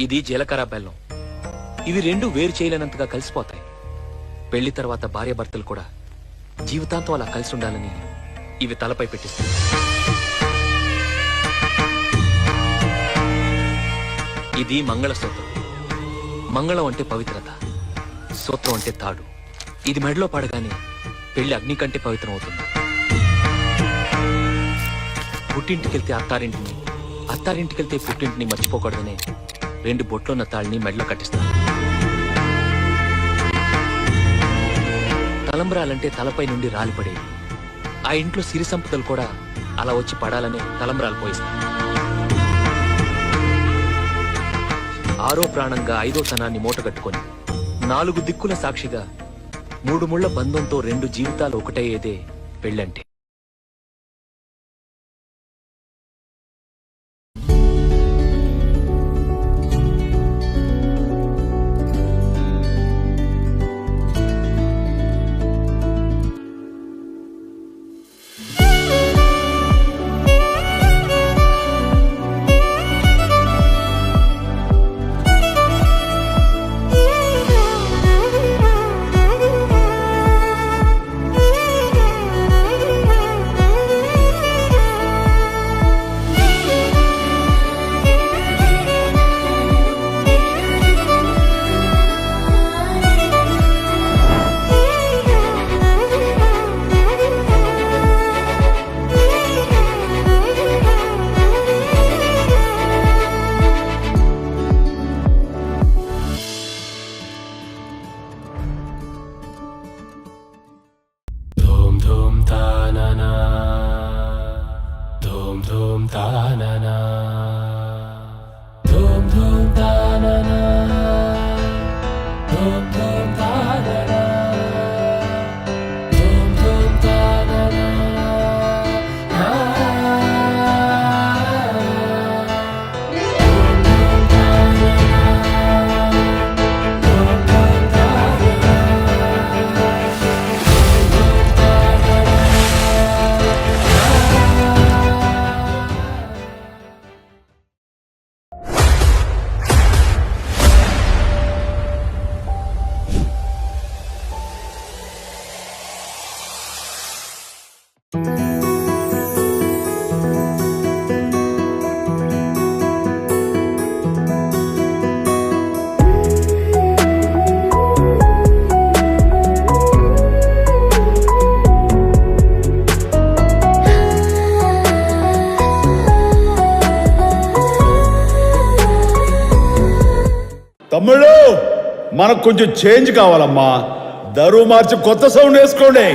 ఇది జీలకర్ర బెల్లం. ఇవి రెండు వేరు చేయలేనంతగా కలిసిపోతాయి. పెళ్లి తర్వాత భార్యాభర్తలు కూడా జీవితాంతం అలా కలిసి ఉండాలని ఇవి తలపై పెట్టిస్తాయి. ఇది మంగళసూత్రం. మంగళం అంటే పవిత్రత, సూత్రం అంటే తాడు. ఇది మెడలో పడగానే పెళ్లి అగ్ని కంటే పవిత్రం అవుతుంది. పుట్టింటికెళ్తే అత్తారింటిని, అత్తారింటికెళ్తే పుట్టింటిని మర్చిపోకూడదనే రెండు బొట్లున్న తాళ్ళని మెడలో కట్టిస్తారు. తలంబ్రాలంటే తలపై నుండి రాలిపడేవి. ఆ ఇంట్లో సిరి సంపదలు కూడా అలా వచ్చి పడాలనే తలంబ్రాలు పోయిస్తారు. ఆరో ప్రాణంగా ఐదో తనాన్ని మూటగట్టుకొని 4 దిక్కుల సాక్షిగా 3 ముళ్ల బంధంతో 2 జీవితాలు ఒకటయ్యేదే పెళ్ళంటే. తమ్ముళ్ళు, మనకు కొంచెం చేంజ్ కావాలమ్మా. దరువు మార్చి కొత్త సౌండ్ వేసుకోండి.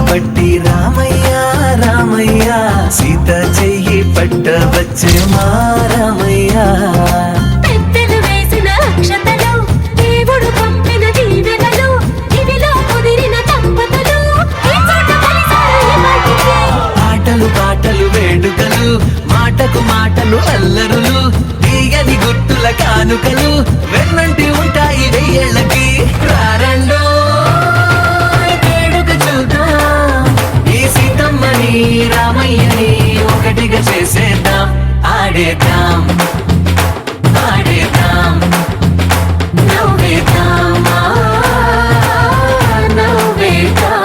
పట్టి రామయ్య రామయ్య సీత చెయ్యి పట్ట వచ్చే మా రామయ్య. పెద్దలు వేసిన అక్షతలు, దేవుడు పంపిన దీవెనలు, ఇవిలో కుదిరిన దంపతులు పాటలు పాటలు వేడుకలు, మాటకు మాటలు అల్లరులు, తీయని గుర్తుల కానుకలు వెన్నంటి ఉంటాయి వెయ్యేళ్ళకి. రారండో రామయ్యని ఒకటిగా చేసేద్దాం, ఆడేద్దాం ఆడేద్దాం నవ్వేద్దాం నవ్వేద్దాం.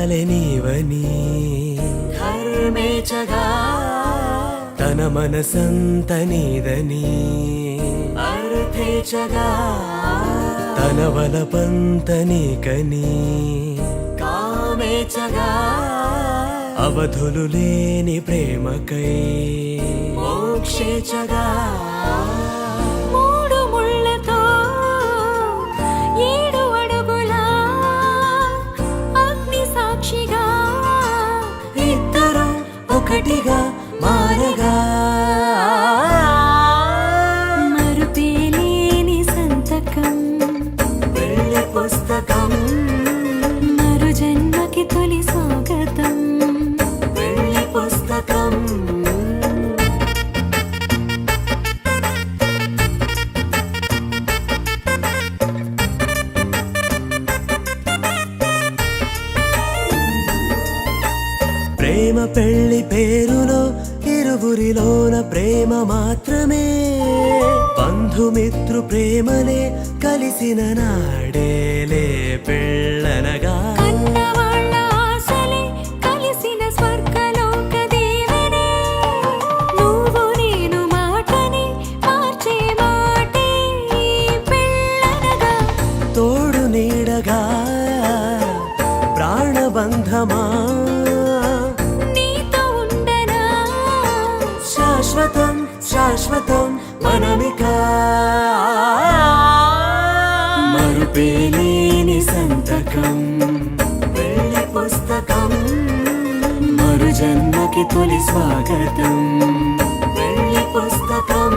నమ్మాలి నీవని ధర్మేచగా తన మనసంత నీదని అర్థేచగా తన వలపంత నీకని కామేచగా అవధులు లేని ప్రేమకై మోక్షేచగా మూడు ముళ్ళతో 7 అడుగుల అగ్ని సాక్షిగా ఇద్దరు ఒకటిగా మారగా మరుపేలేని సంతకం వెళ్ళి పుస్తకం మరు జన్మకి తొలి స్వాగతం వెళ్ళి పుస్తకం ప్రేమ పెళ్లి పేరులో ఇరువురిలోన ప్రేమ మాత్రమే బంధుమిత్రు ప్రేమలే కలిసిన నాడేలే పెళ్ళనగా కన్నవాళ్ళ ఆశలే కలిసిన స్వర్గలోక దీవెనే నువ్వు నేను మాటని మార్చే మాటే పెళ్ళనగా తోడు నీడగా ప్రాణబంధమా నీతో ఉండనా శాశ్వతం శాశ్వతం మనమిక మరుపేలేని సంతకం వెళ్ళి పుస్తకం మరు జన్మకి తొలి స్వాగతం వెళ్ళి పుస్తకం